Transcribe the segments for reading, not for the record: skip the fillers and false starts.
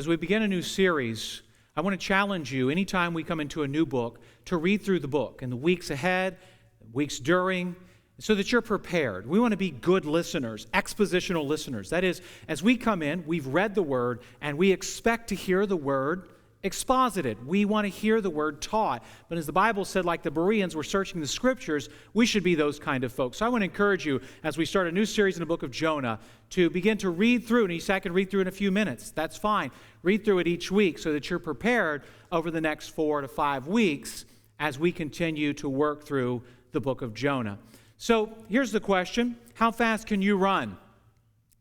As we begin a new series, I want to challenge you anytime we come into a new book to read through the book in the weeks ahead, weeks during, so that you're prepared. We want to be good listeners, expositional listeners. That is, as we come in, we've read the Word, and we expect to hear the Word exposited. We want to hear the Word taught. But as the Bible said, like the Bereans were searching the Scriptures, we should be those kind of folks. So I want to encourage you, as we start a new series in the book of Jonah, to begin to read through. And you say, I can read through in a few minutes. That's fine. Read through it each week so that you're prepared over the next 4 to 5 weeks as we continue to work through the book of Jonah. So here's the question. How fast can you run?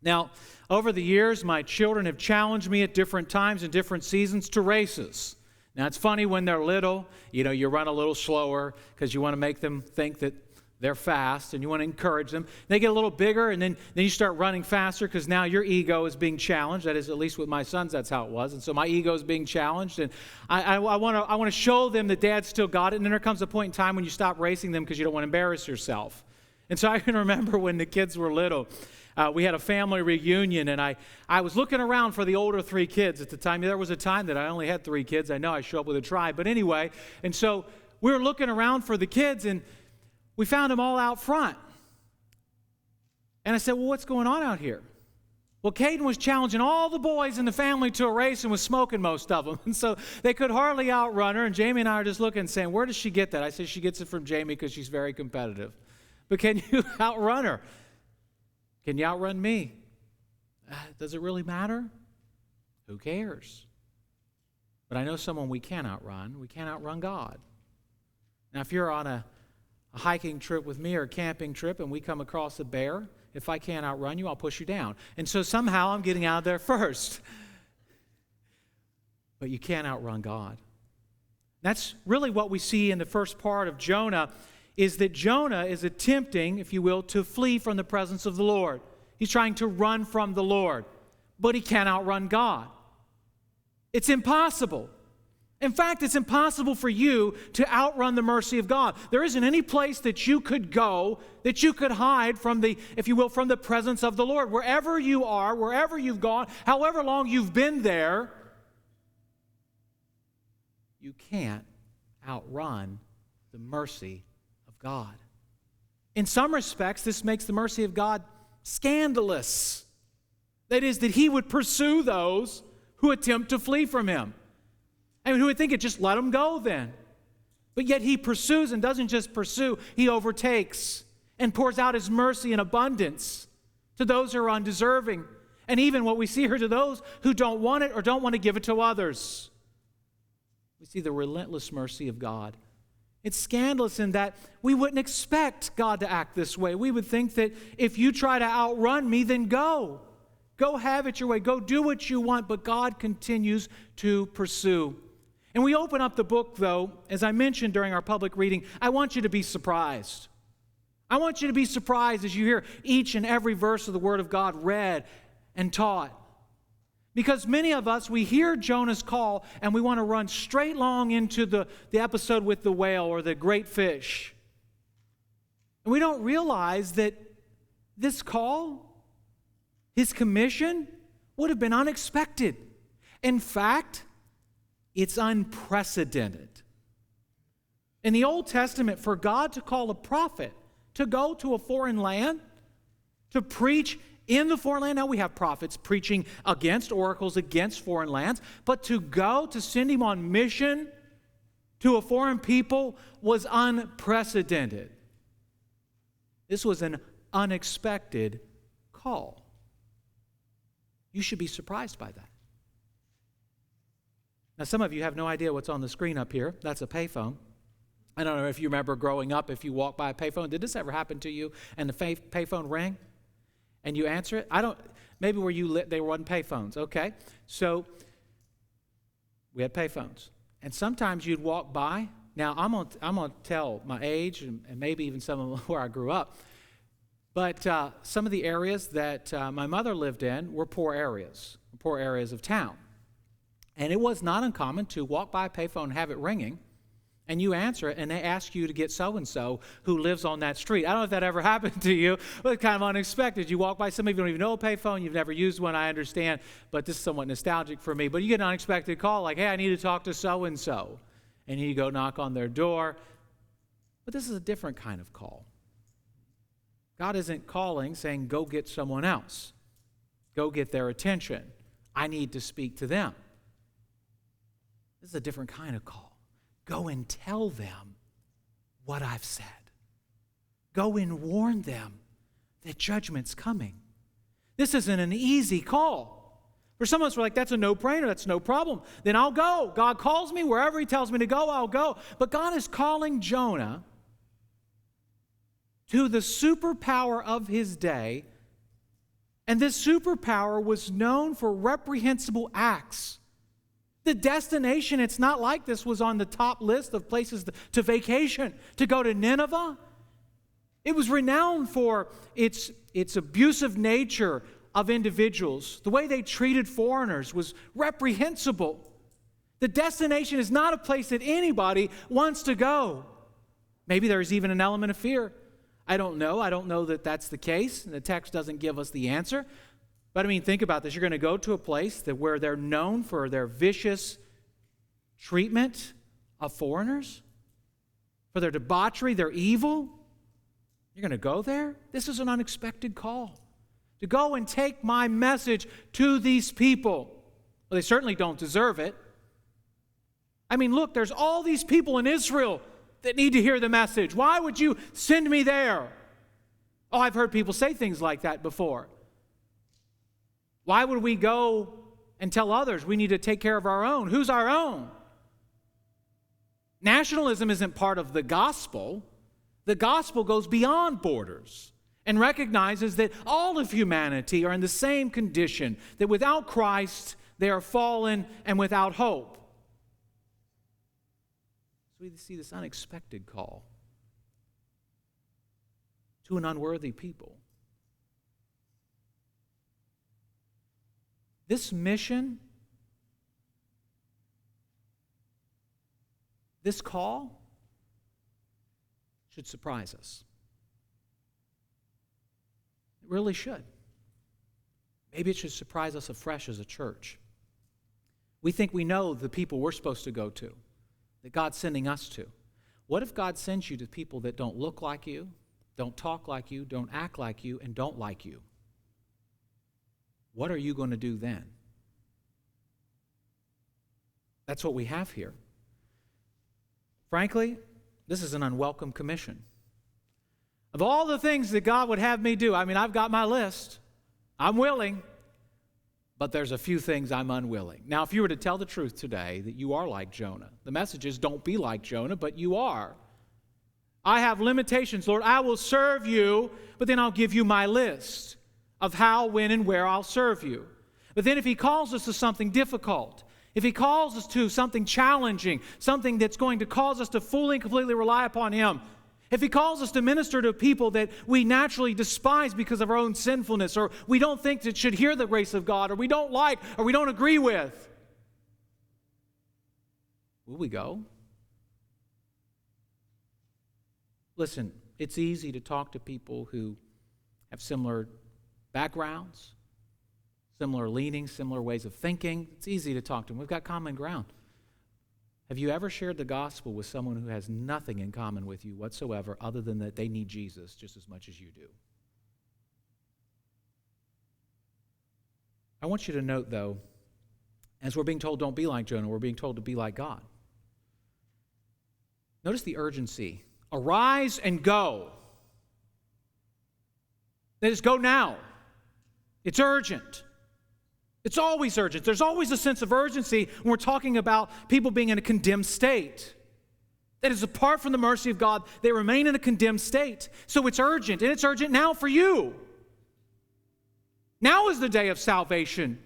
Now, over the years, my children have challenged me at different times and different seasons to races. Now, it's funny when they're little, you run a little slower because you want to make them think that they're fast and you want to encourage them. They get a little bigger and then you start running faster because now your ego is being challenged. That is, at least with my sons, that's how it was. And so my ego is being challenged. And I want to show them that Dad still got it. And then there comes a point in time when you stop racing them because you don't want to embarrass yourself. And so I can remember when the kids were little, we had a family reunion, and I was looking around for the older 3 kids at the time. There was a time that I only had 3 kids. I know I show up with a tribe, but anyway. And so we were looking around for the kids, and we found them all out front. And I said, well, what's going on out here? Well, Caden was challenging all the boys in the family to a race and was smoking most of them. And so they could hardly outrun her, and Jamie and I are just looking and saying, where does she get that? I said, she gets it from Jamie because she's very competitive. But can you outrun her? Can you outrun me? Does it really matter? Who cares? But I know someone we can outrun. We can't outrun God. Now, if you're on a hiking trip with me or a camping trip and we come across a bear, if I can't outrun you, I'll push you down. And so somehow I'm getting out there first. But you can't outrun God. That's really what we see in the first part of Jonah, is that Jonah is attempting, if you will, to flee from the presence of the Lord. He's trying to run from the Lord, but he can't outrun God. It's impossible. In fact, it's impossible for you to outrun the mercy of God. There isn't any place that you could go, that you could hide from the, if you will, from the presence of the Lord. Wherever you are, wherever you've gone, however long you've been there, you can't outrun the mercy of God. In some respects, this makes the mercy of God scandalous. That is, that he would pursue those who attempt to flee from him. I mean, who would think it, just let them go then? But yet he pursues, and doesn't just pursue, he overtakes and pours out his mercy in abundance to those who are undeserving. And even what we see here, to those who don't want it or don't want to give it to others. We see the relentless mercy of God. It's scandalous in that we wouldn't expect God to act this way. We would think that if you try to outrun me, then go. Go have it your way. Go do what you want. But God continues to pursue. And we open up the book, though, as I mentioned during our public reading, I want you to be surprised. I want you to be surprised as you hear each and every verse of the Word of God read and taught. Because many of us, we hear Jonah's call and we want to run straight long into the episode with the whale or the great fish. And we don't realize that this call, his commission, would have been unexpected. In fact, it's unprecedented. In the Old Testament, for God to call a prophet to go to a foreign land, to preach in the foreign land. Now we have prophets preaching against oracles, against foreign lands. But to go, to send him on mission to a foreign people was unprecedented. This was an unexpected call. You should be surprised by that. Now, some of you have no idea what's on the screen up here. That's a payphone. I don't know if you remember growing up, if you walked by a payphone. Did this ever happen to you? And the payphone rang? And you answer it? Maybe where you lived, there wasn't payphones. Okay. So we had payphones. And sometimes you'd walk by. Now, I'm going to tell my age and maybe even some of where I grew up. But some of the areas that my mother lived in were poor areas of town. And it was not uncommon to walk by a payphone and have it ringing and you answer it, and they ask you to get so-and-so who lives on that street. I don't know if that ever happened to you, but it's kind of unexpected. You walk by somebody, you don't even know a payphone, you've never used one, I understand, but this is somewhat nostalgic for me. But you get an unexpected call like, hey, I need to talk to so-and-so. And you go knock on their door. But this is a different kind of call. God isn't calling, saying, go get someone else. Go get their attention. I need to speak to them. This is a different kind of call. Go and tell them what I've said. Go and warn them that judgment's coming. This isn't an easy call. For some of us, we're like, that's a no-brainer, that's no problem. Then I'll go. God calls me, wherever he tells me to go, I'll go. But God is calling Jonah to the superpower of his day, and this superpower was known for reprehensible acts. The destination, it's not like this was on the top list of places to vacation, to go to Nineveh. It was renowned for its abusive nature of individuals. The way they treated foreigners was reprehensible. The destination is not a place that anybody wants to go. Maybe there's even an element of fear. I don't know. I don't know that that's the case. The text doesn't give us the answer. But I mean, think about this. You're going to go to a place where they're known for their vicious treatment of foreigners, for their debauchery, their evil. You're going to go there? This is an unexpected call. To go and take my message to these people. Well, they certainly don't deserve it. I mean, look, there's all these people in Israel that need to hear the message. Why would you send me there? Oh, I've heard people say things like that before. Why would we go and tell others we need to take care of our own? Who's our own? Nationalism isn't part of the gospel. The gospel goes beyond borders and recognizes that all of humanity are in the same condition, that without Christ they are fallen and without hope. So we see this unexpected call to an unworthy people. This mission, this call, should surprise us. It really should. Maybe it should surprise us afresh as a church. We think we know the people we're supposed to go to, that God's sending us to. What if God sends you to people that don't look like you, don't talk like you, don't act like you, and don't like you? What are you going to do then? That's what we have here. Frankly, this is an unwelcome commission. Of all the things that God would have me do, I mean, I've got my list. I'm willing, but there's a few things I'm unwilling. Now, if you were to tell the truth today that you are like Jonah, the message is don't be like Jonah, but you are. I have limitations, Lord. I will serve you, but then I'll give you my list of how, when, and where I'll serve you. But then if he calls us to something difficult, if he calls us to something challenging, something that's going to cause us to fully and completely rely upon him, if he calls us to minister to people that we naturally despise because of our own sinfulness, or we don't think that should hear the grace of God, or we don't like, or we don't agree with, will we go? Listen, it's easy to talk to people who have similar backgrounds, similar leanings, similar ways of thinking. It's easy to talk to them. We've got common ground. Have you ever shared the gospel with someone who has nothing in common with you whatsoever other than that they need Jesus just as much as you do? I want you to note, though, as we're being told don't be like Jonah, we're being told to be like God. Notice the urgency. Arise and go. That is, go now. It's urgent. It's always urgent. There's always a sense of urgency when we're talking about people being in a condemned state. That is, apart from the mercy of God, they remain in a condemned state. So it's urgent, and it's urgent now for you. Now is the day of salvation.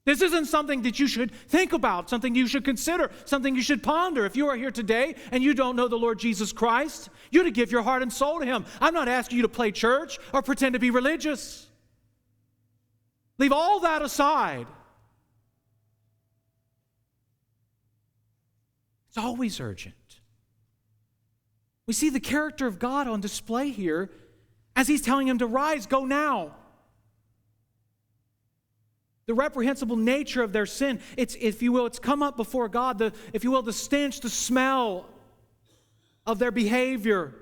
This isn't something that you should think about, something you should consider, something you should ponder. If you are here today and you don't know the Lord Jesus Christ, you're to give your heart and soul to him. I'm not asking you to play church or pretend to be religious. Leave all that aside. It's always urgent. We see the character of God on display here as he's telling him to rise, go now. The reprehensible nature of their sin, it's, if you will, it's come up before God. If you will, the stench, the smell of their behavior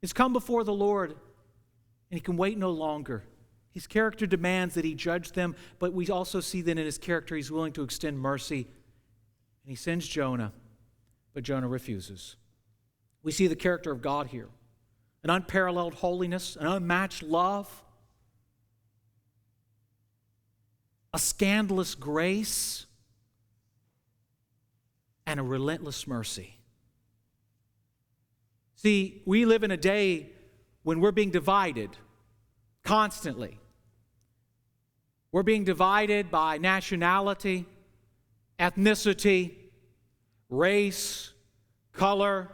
has come before the Lord, and he can wait no longer. His character demands that he judge them, but we also see that in his character he's willing to extend mercy. And he sends Jonah, but Jonah refuses. We see the character of God here. An unparalleled holiness, an unmatched love, a scandalous grace, and a relentless mercy. See, we live in a day when we're being divided constantly. We're being divided by nationality, ethnicity, race, color.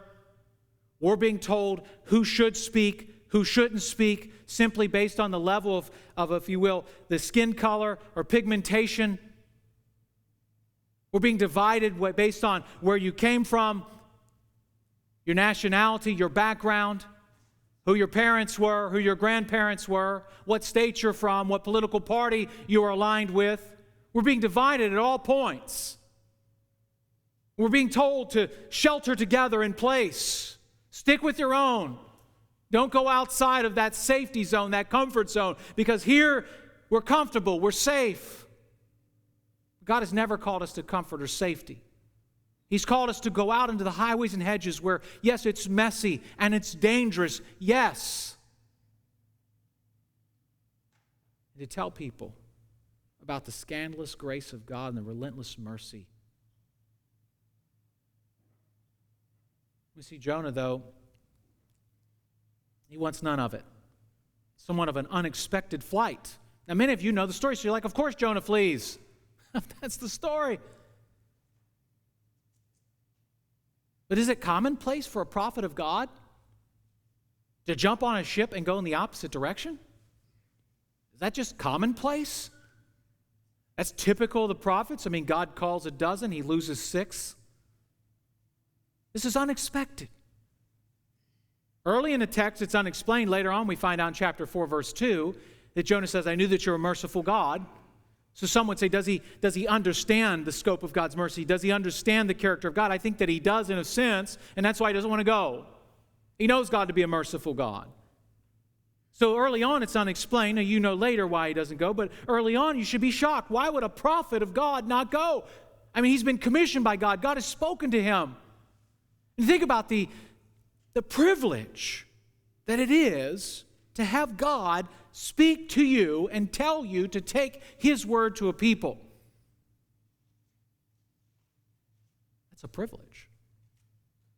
We're being told who should speak, who shouldn't speak, simply based on the level of, if you will, the skin color or pigmentation. We're being divided based on where you came from, your nationality, your background, who your parents were, who your grandparents were, what state you're from, what political party you are aligned with. We're being divided at all points. We're being told to shelter together in place. Stick with your own. Don't go outside of that safety zone, that comfort zone, because here we're comfortable, we're safe. God has never called us to comfort or safety. He's called us to go out into the highways and hedges where, yes, it's messy and it's dangerous, yes. And to tell people about the scandalous grace of God and the relentless mercy. We see Jonah, though, he wants none of it. Somewhat of an unexpected flight. Now, many of you know the story, so you're like, of course Jonah flees. That's the story. But is it commonplace for a prophet of God to jump on a ship and go in the opposite direction? Is that just commonplace? That's typical of the prophets. I mean, God calls a dozen, he loses 6. This is unexpected. Early in the text, it's unexplained. Later on, we find out in chapter 4, verse 2, that Jonah says, I knew that you're a merciful God. So some would say, does he understand the scope of God's mercy? Does he understand the character of God? I think that he does in a sense, and that's why he doesn't want to go. He knows God to be a merciful God. So early on, it's unexplained. Now, you know later why he doesn't go, but early on, you should be shocked. Why would a prophet of God not go? I mean, he's been commissioned by God. God has spoken to him. And think about the privilege that it is to have God speak to you and tell you to take his word to a people. That's a privilege.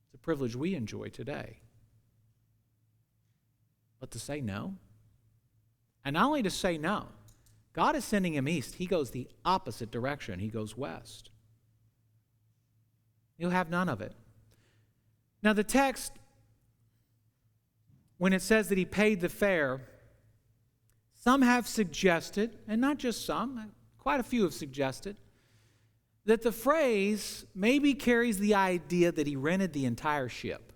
It's a privilege we enjoy today. But to say no, and not only to say no, God is sending him east. He goes the opposite direction. He goes west. You'll have none of it. Now the text, when it says that he paid the fare, some have suggested, and not just some, quite a few have suggested, that the phrase maybe carries the idea that he rented the entire ship.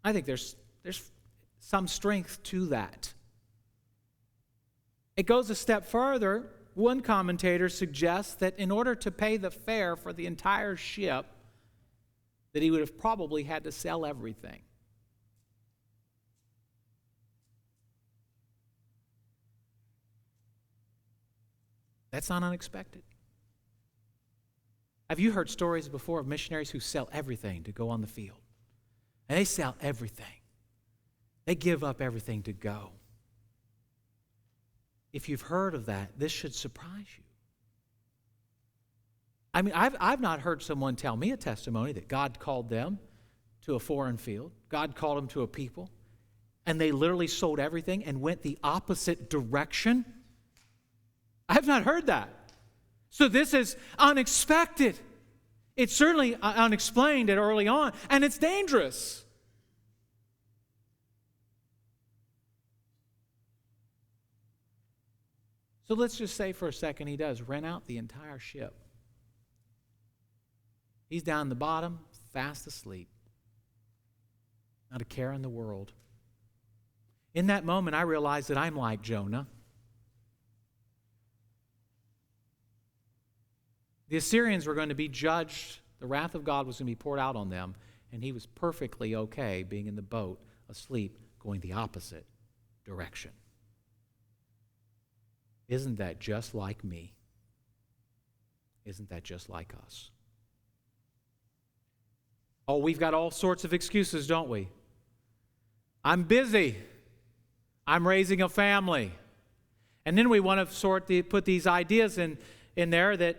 I think there's some strength to that. It goes a step further. One commentator suggests that in order to pay the fare for the entire ship, that he would have probably had to sell everything. That's not unexpected. Have you heard stories before of missionaries who sell everything to go on the field? And they sell everything. They give up everything to go. If you've heard of that, this should surprise you. I mean, I've not heard someone tell me a testimony that God called them to a foreign field. God called them to a people, and they literally sold everything and went the opposite direction. I have not heard that. So this is unexpected. It's certainly unexplained at early on, and it's dangerous. So let's just say for a second he does rent out the entire ship. He's down the bottom, fast asleep. Not a care in the world. In that moment, I realized that I'm like Jonah. The Assyrians were going to be judged. The wrath of God was going to be poured out on them. And he was perfectly okay being in the boat, asleep, going the opposite direction. Isn't that just like me? Isn't that just like us? Oh, we've got all sorts of excuses, don't we? I'm busy. I'm raising a family. And then we want to put these ideas in there that,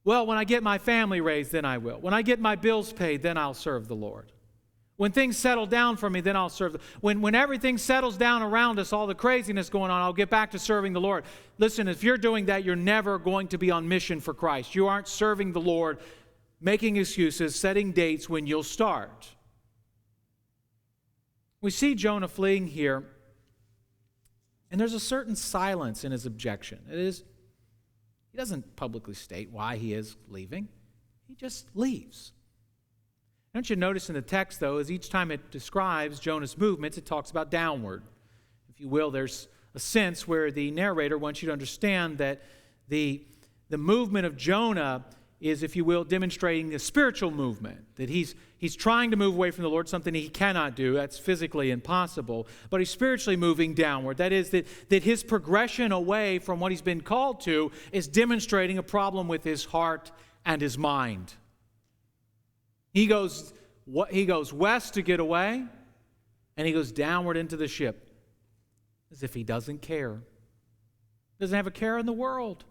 well, when I get my family raised, then I will. When I get my bills paid, then I'll serve the Lord. When things settle down for me, then I'll serve. When everything settles down around us, all the craziness going on, I'll get back to serving the Lord. Listen, if you're doing that, you're never going to be on mission for Christ. You aren't serving the Lord, making excuses, setting dates when you'll start. We see Jonah fleeing here, and there's a certain silence in his objection. He doesn't publicly state why he is leaving. He just leaves. Don't you notice in the text, though, as each time it describes Jonah's movements, it talks about downward. If you will, there's a sense where the narrator wants you to understand that the movement of Jonah is, if you will, demonstrating a spiritual movement, that he's trying to move away from the Lord, something he cannot do. That's physically impossible. But he's spiritually moving downward. That is, that his progression away from what he's been called to is demonstrating a problem with his heart and his mind. He goes west to get away, and he goes downward into the ship as if he doesn't care. Doesn't have a care in the world.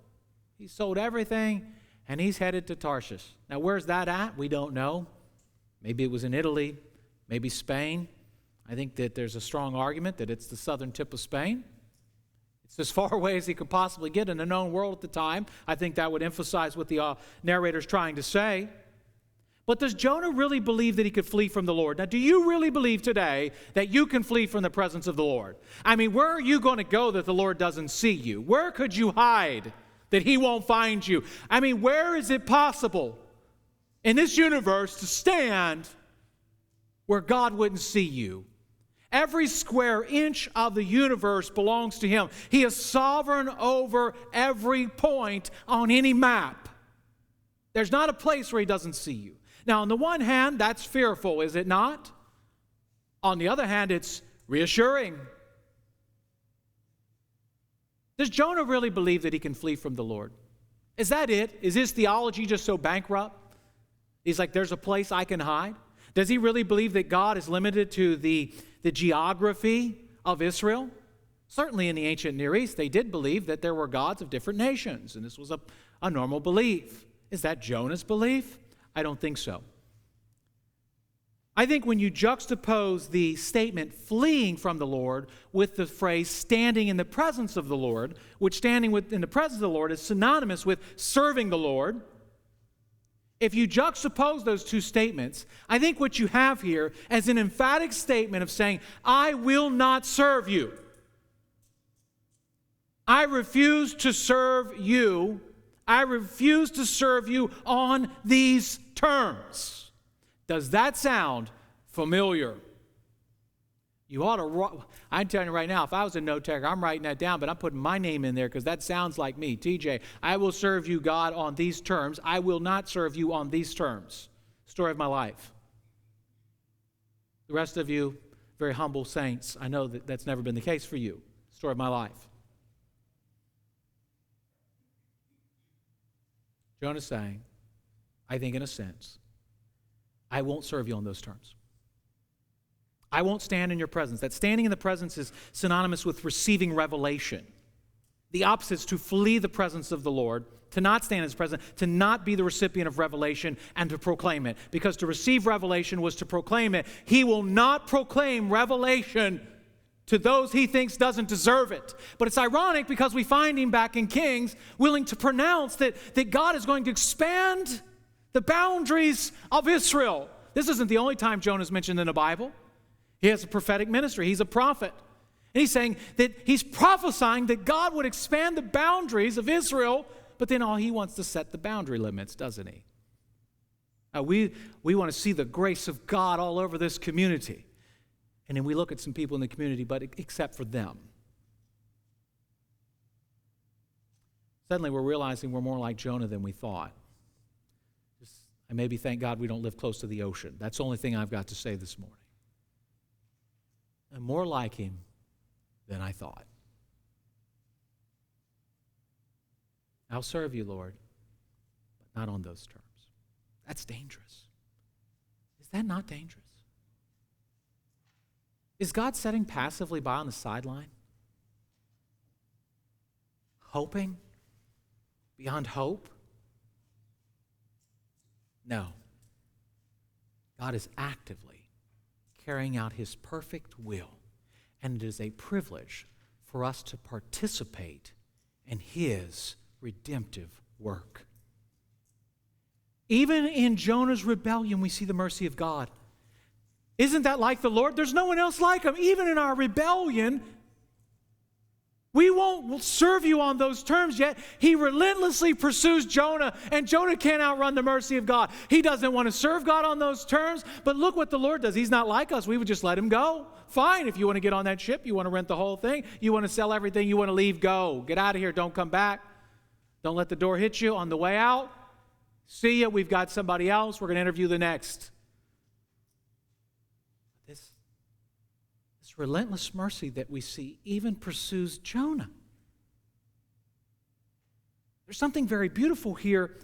He sold everything, and he's headed to Tarshish. Now, where's that at? We don't know. Maybe it was in Italy, maybe Spain. I think that there's a strong argument that it's the southern tip of Spain. It's as far away as he could possibly get in the known world at the time. I think that would emphasize what the narrator's trying to say. But does Jonah really believe that he could flee from the Lord? Now, do you really believe today that you can flee from the presence of the Lord? I mean, where are you going to go that the Lord doesn't see you? Where could you hide that he won't find you? I mean, where is it possible in this universe to stand where God wouldn't see you? Every square inch of the universe belongs to him. He is sovereign over every point on any map. There's not a place where he doesn't see you. Now, on the one hand, that's fearful, is it not? On the other hand, it's reassuring. Does Jonah really believe that he can flee from the Lord? Is that it? Is his theology just so bankrupt? He's like, there's a place I can hide? Does he really believe that God is limited to the geography of Israel? Certainly in the ancient Near East, they did believe that there were gods of different nations, and this was a normal belief. Is that Jonah's belief? I don't think so. I think when you juxtapose the statement fleeing from the Lord with the phrase standing in the presence of the Lord, which standing in the presence of the Lord is synonymous with serving the Lord, if you juxtapose those two statements, I think what you have here is an emphatic statement of saying, I will not serve you. I refuse to serve you. I refuse to serve you on these terms. Does that sound familiar? You ought to, I'm telling you right now, if I was a note taker, I'm writing that down, but I'm putting my name in there because that sounds like me. TJ, I will serve you, God, on these terms. I will not serve you on these terms. Story of my life. The rest of you, very humble saints, I know that that's never been the case for you. Story of my life. Jonah's saying, I think in a sense, I won't serve you on those terms. I won't stand in your presence. That standing in the presence is synonymous with receiving revelation. The opposite is to flee the presence of the Lord, to not stand in his presence, to not be the recipient of revelation, and to proclaim it. Because to receive revelation was to proclaim it. He will not proclaim revelation to those he thinks doesn't deserve it. But it's ironic because we find him back in Kings willing to pronounce that God is going to expand the boundaries of Israel. This isn't the only time Jonah is mentioned in the Bible. He has a prophetic ministry. He's a prophet. And he's saying that he's prophesying that God would expand the boundaries of Israel, but then all he wants to set the boundary limits, doesn't he? We want to see the grace of God all over this community. And then we look at some people in the community, but except for them. Suddenly we're realizing we're more like Jonah than we thought. And maybe thank God we don't live close to the ocean. That's the only thing I've got to say this morning. I'm more like him than I thought. I'll serve you, Lord, but not on those terms. That's dangerous. Is that not dangerous? Is God sitting passively by on the sideline? Hoping beyond hope? No. God is actively carrying out his perfect will, and it is a privilege for us to participate in his redemptive work. Even in Jonah's rebellion, we see the mercy of God. Isn't that like the Lord? There's no one else like him. Even in our rebellion, we won't serve you on those terms, yet he relentlessly pursues Jonah, and Jonah can't outrun the mercy of God. He doesn't want to serve God on those terms, but look what the Lord does. He's not like us. We would just let him go. Fine, if you want to get on that ship, you want to rent the whole thing, you want to sell everything, you want to leave, go. Get out of here, don't come back. Don't let the door hit you on the way out. See ya, we've got somebody else. We're going to interview the next. This relentless mercy that we see even pursues Jonah. There's something very beautiful here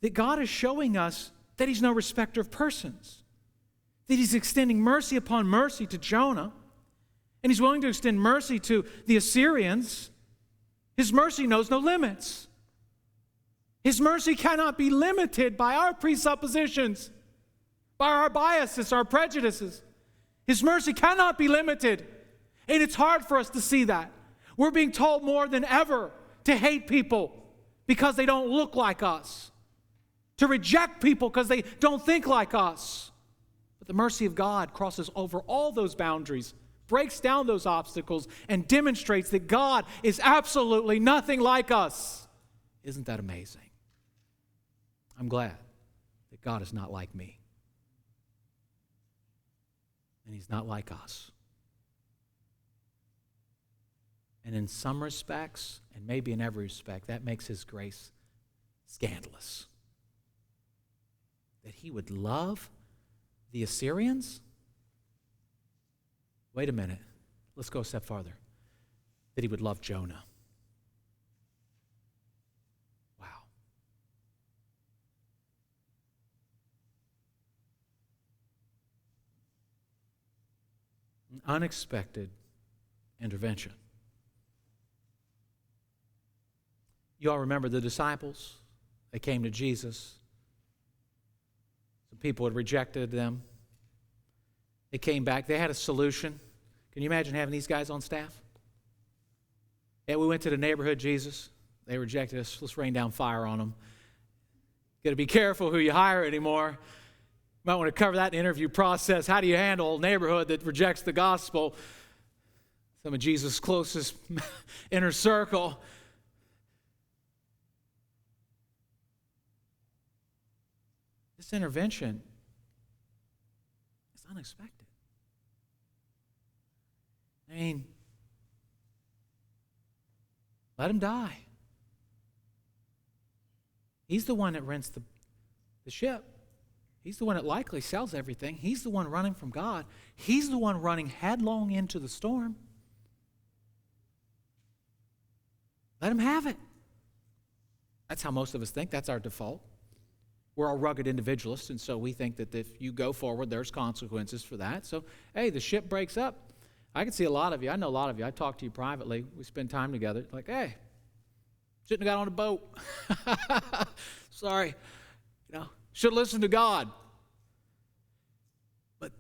that God is showing us that he's no respecter of persons. That he's extending mercy upon mercy to Jonah. And he's willing to extend mercy to the Assyrians. His mercy knows no limits. His mercy cannot be limited by our presuppositions, by our biases, our prejudices. His mercy cannot be limited. And it's hard for us to see that. We're being told more than ever to hate people because they don't look like us, to reject people because they don't think like us. But the mercy of God crosses over all those boundaries, breaks down those obstacles, and demonstrates that God is absolutely nothing like us. Isn't that amazing? I'm glad that God is not like me. And he's not like us. And in some respects, and maybe in every respect, that makes his grace scandalous. That he would love the Assyrians? Wait a minute. Let's go a step farther. That he would love Jonah. Wow. An unexpected intervention. You all remember the disciples? They came to Jesus. Some people had rejected them. They came back. They had a solution. Can you imagine having these guys on staff? Yeah, we went to the neighborhood, Jesus. They rejected us. Let's rain down fire on them. Got to be careful who you hire anymore. You might want to cover that in the interview process. How do you handle a neighborhood that rejects the gospel? Some of Jesus' closest inner circle. This intervention is unexpected. I mean, let him die. He's the one that rents the ship. He's the one that likely sells everything. He's the one running from God. He's the one running headlong into the storm. Let him have it. That's how most of us think. That's our default. We're all rugged individualists, and so we think that if you go forward, there's consequences for that. So, hey, the ship breaks up. I can see a lot of you. I know a lot of you. I talk to you privately. We spend time together. Like, hey, shouldn't have got on a boat. Sorry. Should listen to God. But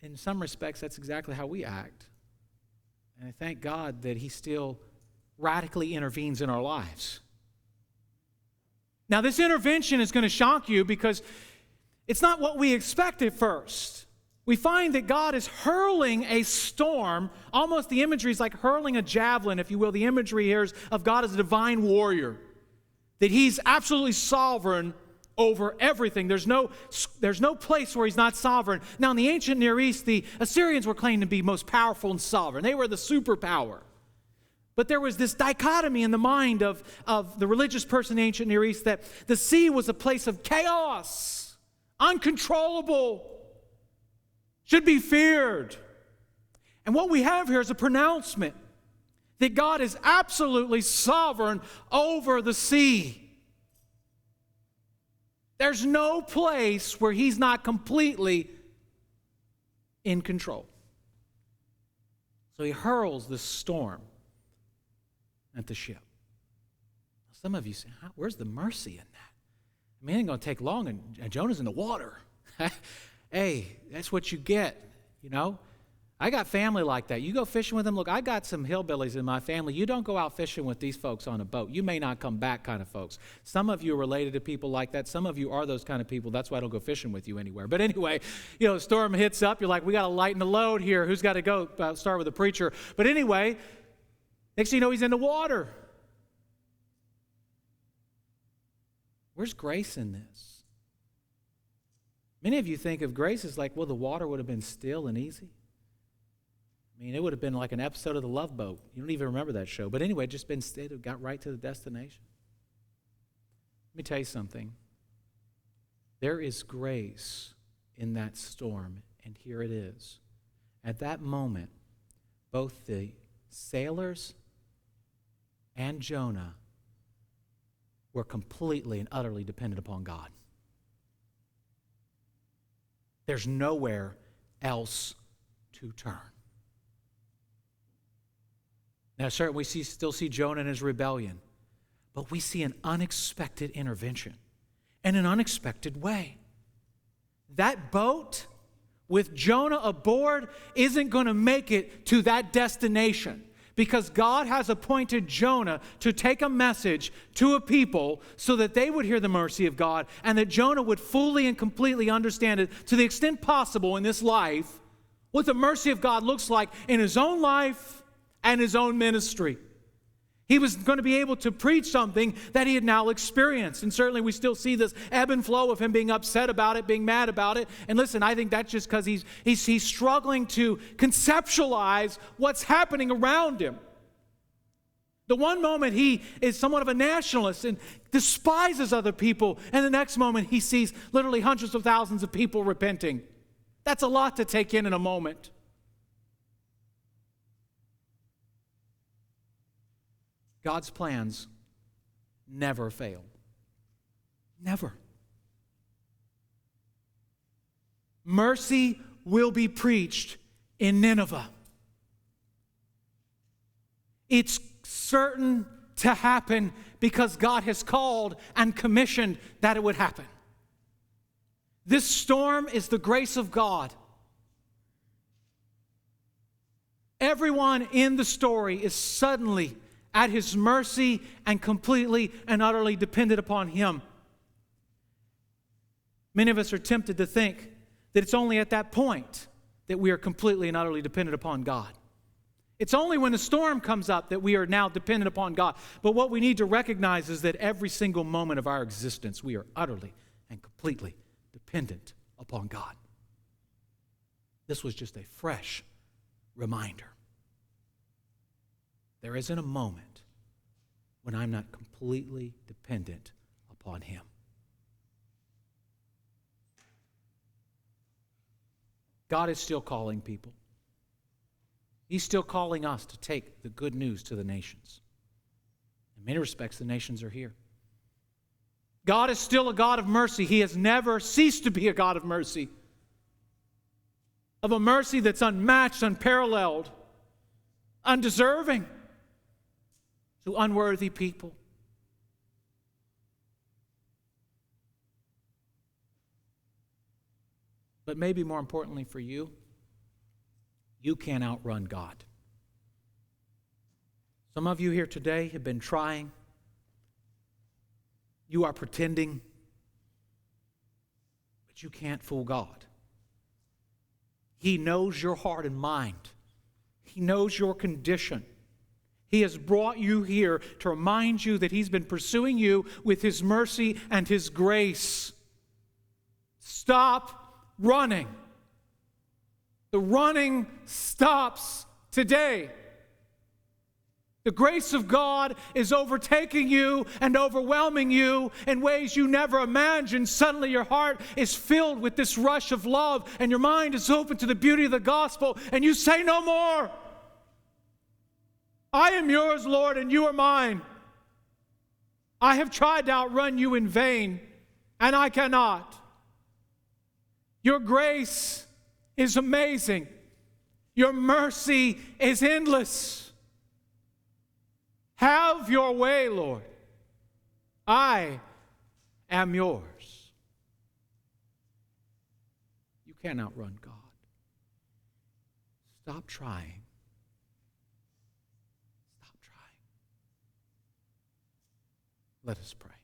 in some respects, that's exactly how we act. And I thank God that he still radically intervenes in our lives. Now, this intervention is going to shock you because it's not what we expect at first. We find that God is hurling a storm. Almost the imagery is like hurling a javelin, if you will. The imagery here is of God as a divine warrior. That he's absolutely sovereign over everything. There's no place where he's not sovereign. Now, in the ancient Near East, the Assyrians were claimed to be most powerful and sovereign. They were the superpower. But there was this dichotomy in the mind of the religious person in the ancient Near East that the sea was a place of chaos, uncontrollable, should be feared. And what we have here is a pronouncement that God is absolutely sovereign over the sea. There's no place where he's not completely in control. So he hurls this storm at the ship. Some of you say, where's the mercy in that? I mean, it ain't going to take long, and Jonah's in the water. Hey, that's what you get, you know. I got family like that. You go fishing with them. Look, I got some hillbillies in my family. You don't go out fishing with these folks on a boat. You may not come back kind of folks. Some of you are related to people like that. Some of you are those kind of people. That's why I don't go fishing with you anywhere. But anyway, you know, the storm hits up. You're like, we got to lighten the load here. Who's got to go? Start with the preacher. But anyway, next thing you know, he's in the water. Where's grace in this? Many of you think of grace as like, well, the water would have been still and easy. I mean, it would have been like an episode of The Love Boat. You don't even remember that show. But anyway, it got right to the destination. Let me tell you something. There is grace in that storm, and here it is. At that moment, both the sailors and Jonah were completely and utterly dependent upon God. There's nowhere else to turn. Now, certainly we still see Jonah in his rebellion, but we see an unexpected intervention in an unexpected way. That boat with Jonah aboard isn't going to make it to that destination because God has appointed Jonah to take a message to a people so that they would hear the mercy of God and that Jonah would fully and completely understand it to the extent possible in this life what the mercy of God looks like in his own life and his own ministry. He was going to be able to preach something that he had now experienced. And certainly we still see this ebb and flow of him being upset about it, being mad about it. And listen, I think that's just because he's struggling to conceptualize what's happening around him. The one moment he is somewhat of a nationalist and despises other people, and the next moment he sees literally hundreds of thousands of people repenting. That's a lot to take in a moment. God's plans never fail. Never. Mercy will be preached in Nineveh. It's certain to happen because God has called and commissioned that it would happen. This storm is the grace of God. Everyone in the story is suddenly at his mercy and completely and utterly dependent upon him. Many of us are tempted to think that it's only at that point that we are completely and utterly dependent upon God. It's only when the storm comes up that we are now dependent upon God. But what we need to recognize is that every single moment of our existence, we are utterly and completely dependent upon God. This was just a fresh reminder. There isn't a moment when I'm not completely dependent upon him. God is still calling people. He's still calling us to take the good news to the nations. In many respects, the nations are here. God is still a God of mercy. He has never ceased to be a God of mercy. Of a mercy that's unmatched, unparalleled, undeserving to unworthy people. But maybe more importantly for you, you can't outrun God. Some of you here today have been trying. You are pretending, but you can't fool God. He knows your heart and mind. He knows your condition. He has brought you here to remind you that He's been pursuing you with His mercy and His grace. Stop running. The running stops today. The grace of God is overtaking you and overwhelming you in ways you never imagined. Suddenly your heart is filled with this rush of love, and your mind is open to the beauty of the gospel, and you say no more. I am yours, Lord, and you are mine. I have tried to outrun you in vain, and I cannot. Your grace is amazing. Your mercy is endless. Have your way, Lord. I am yours. You can't outrun God. Stop trying. Stop trying. Let us pray.